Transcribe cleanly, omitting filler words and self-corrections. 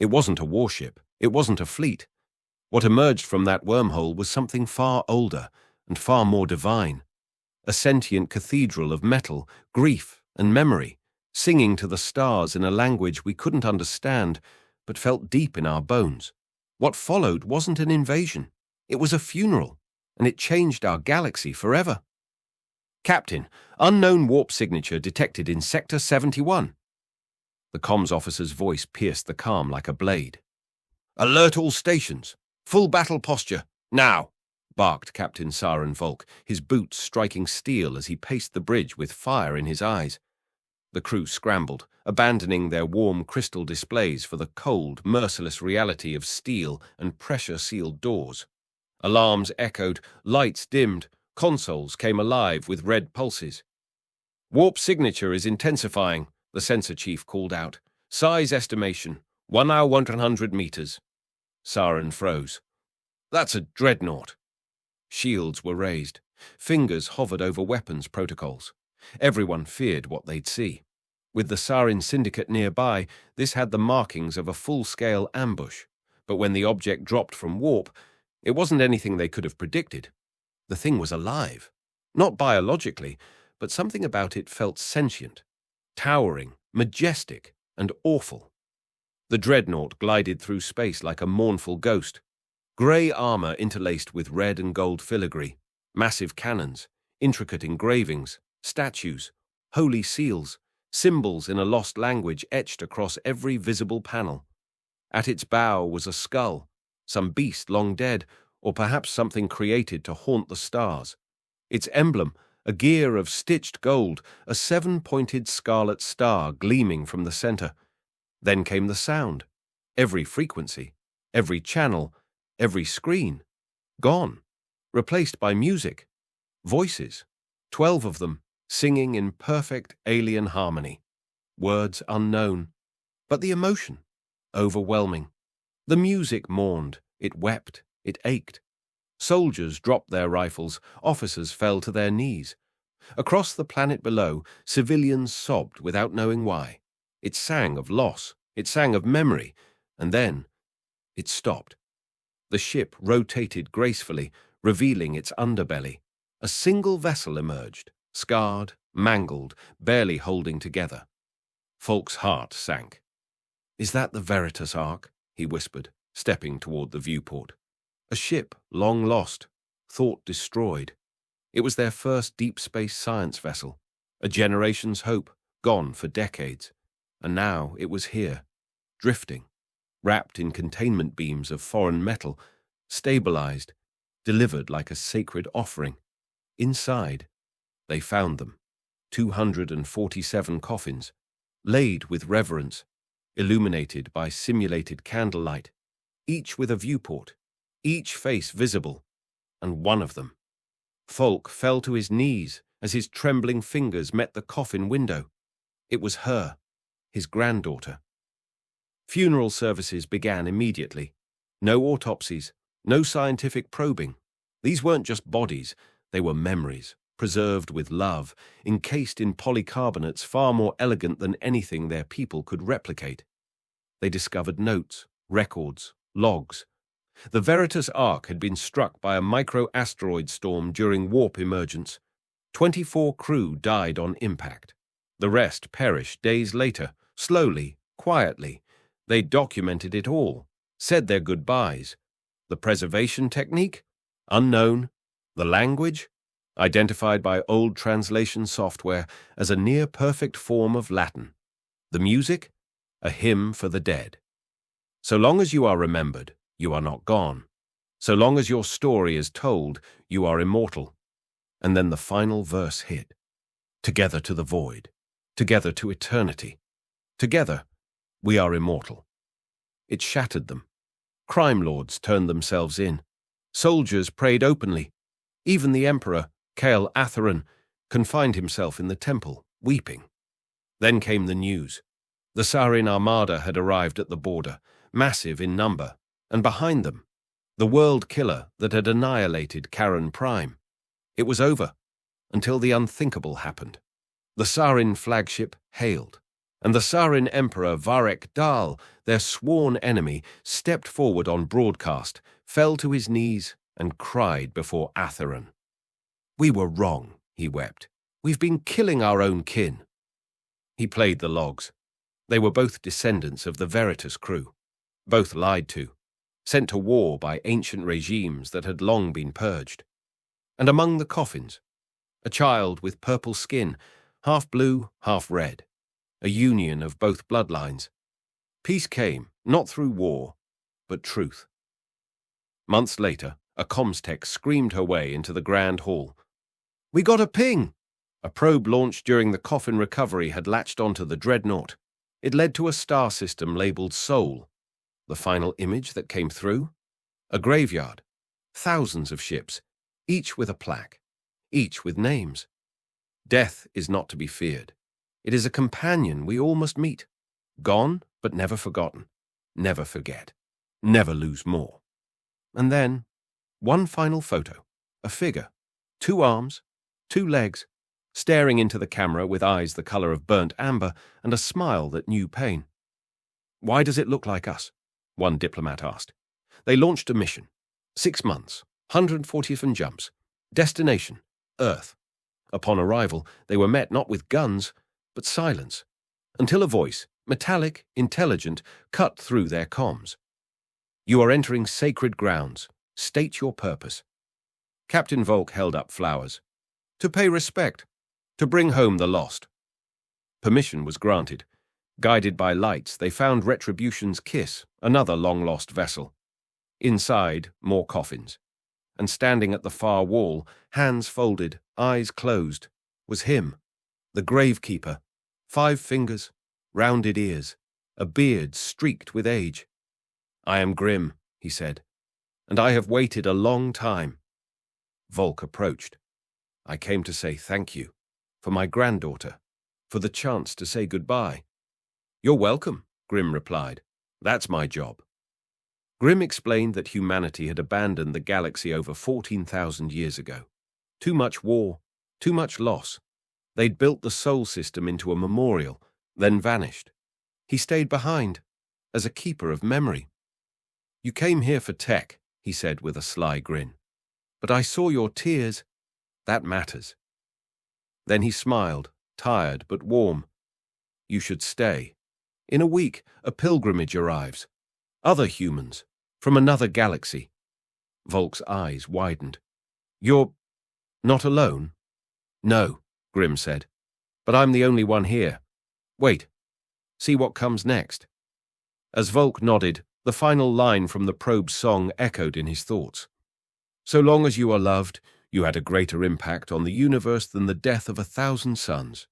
It wasn't a warship. It wasn't a fleet. What emerged from that wormhole was something far older and far more divine. A sentient cathedral of metal, grief, and memory, singing to the stars in a language we couldn't understand, but felt deep in our bones. What followed wasn't an invasion. It was a funeral, and it changed our galaxy forever. Captain, unknown warp signature detected in Sector 71. The comms officer's voice pierced the calm like a blade. Alert all stations. Full battle posture. Now, barked Captain Saren Volk, his boots striking steel as he paced the bridge with fire in his eyes. The crew scrambled, abandoning their warm crystal displays for the cold, merciless reality of steel and pressure-sealed doors. Alarms echoed, lights dimmed, consoles came alive with red pulses. Warp signature is intensifying, the sensor chief called out. Size estimation, 1 hour 100 meters. Saren froze. That's a dreadnought. Shields were raised. Fingers hovered over weapons protocols. Everyone feared what they'd see. With the Sarin Syndicate nearby, this had the markings of a full-scale ambush. But when the object dropped from warp, it wasn't anything they could have predicted. The thing was alive. Not biologically, but something about it felt sentient, towering, majestic, and awful. The dreadnought glided through space like a mournful ghost. Grey armor interlaced with red and gold filigree, massive cannons, intricate engravings, statues, holy seals, symbols in a lost language etched across every visible panel. At its bow was a skull, some beast long dead, or perhaps something created to haunt the stars. Its emblem, a gear of stitched gold, a 7-pointed scarlet star gleaming from the center. Then came the sound. Every frequency, every channel, every screen. Gone. Replaced by music. Voices. 12 of them, singing in perfect alien harmony. Words unknown. But the emotion. Overwhelming. The music mourned. It wept. It ached. Soldiers dropped their rifles. Officers fell to their knees. Across the planet below, civilians sobbed without knowing why. It sang of loss, it sang of memory, and then it stopped. The ship rotated gracefully, revealing its underbelly. A single vessel emerged, scarred, mangled, barely holding together. Folk's heart sank. "Is that the Veritas Ark?" he whispered, stepping toward the viewport. A ship long lost, thought destroyed. It was their first deep space science vessel, a generation's hope, gone for decades. And now it was here, drifting, wrapped in containment beams of foreign metal, stabilized, delivered like a sacred offering. Inside, they found them, 247 coffins, laid with reverence, illuminated by simulated candlelight, each with a viewport, each face visible, and one of them. Folk fell to his knees as his trembling fingers met the coffin window. It was her. His granddaughter. Funeral services began immediately. No autopsies, no scientific probing. These weren't just bodies, they were memories, preserved with love, encased in polycarbonates far more elegant than anything their people could replicate. They discovered notes, records, logs. The Veritas Ark had been struck by a micro-asteroid storm during warp emergence. 24 crew died on impact. The rest perished days later. Slowly, quietly, they documented it all, said their goodbyes. The preservation technique? Unknown. The language? Identified by old translation software as a near-perfect form of Latin. The music? A hymn for the dead. So long as you are remembered, you are not gone. So long as your story is told, you are immortal. And then the final verse hit. Together to the void. Together to eternity. Together, we are immortal. It shattered them. Crime lords turned themselves in. Soldiers prayed openly. Even the emperor, Kael Atherin, confined himself in the temple, weeping. Then came the news. The Sarin Armada had arrived at the border, massive in number, and behind them, the world killer that had annihilated Karen Prime. It was over, until the unthinkable happened. The Sarin flagship hailed. and the Sarin Emperor Varek Dal, their sworn enemy, stepped forward on broadcast, fell to his knees, and cried before Atheron. "We were wrong," he wept. "We've been killing our own kin." He played the logs. They were both descendants of the Veritas crew, both lied to, sent to war by ancient regimes that had long been purged. And among the coffins, a child with purple skin, half blue, half red, a union of both bloodlines. Peace came, not through war, but truth. Months later, a comms tech screamed her way into the grand hall. "We got a ping!" A probe launched during the coffin recovery had latched onto the dreadnought. It led to a star system labeled Sol. The final image that came through? A graveyard. Thousands of ships, each with a plaque, each with names. Death is not to be feared. It is a companion we all must meet. Gone, but never forgotten. Never forget. Never lose more. And then, one final photo. A figure. 2 arms, 2 legs, staring into the camera with eyes the color of burnt amber and a smile that knew pain. "Why does it look like us?" one diplomat asked. They launched a mission. 6 months, 147 jumps. Destination, Earth. Upon arrival, they were met not with guns, but silence, until a voice, metallic, intelligent, cut through their comms. "You are entering sacred grounds. State your purpose." Captain Volk held up flowers. "To pay respect. To bring home the lost." Permission was granted. Guided by lights, they found Retribution's Kiss, another long-lost vessel. Inside, more coffins. And standing at the far wall, hands folded, eyes closed, was him, the Gravekeeper. 5 fingers, rounded ears, a beard streaked with age. "I am Grim," he said, "and I have waited a long time." Volk approached. "I came to say thank you, for my granddaughter, for the chance to say goodbye." "You're welcome," Grim replied. "That's my job." Grim explained that humanity had abandoned the galaxy over 14,000 years ago. Too much war, too much loss. They'd built the Sol system into a memorial, then vanished. He stayed behind, as a keeper of memory. "You came here for tech," he said with a sly grin. "But I saw your tears. That matters." Then he smiled, tired but warm. "You should stay. In a week, a pilgrimage arrives. Other humans, from another galaxy." Volk's eyes widened. "You're not alone?" "No," Grim said. "But I'm the only one here. Wait. See what comes next." As Volk nodded, the final line from the probe's song echoed in his thoughts. "So long as you are loved, you had a greater impact on the universe than the death of 1,000 suns."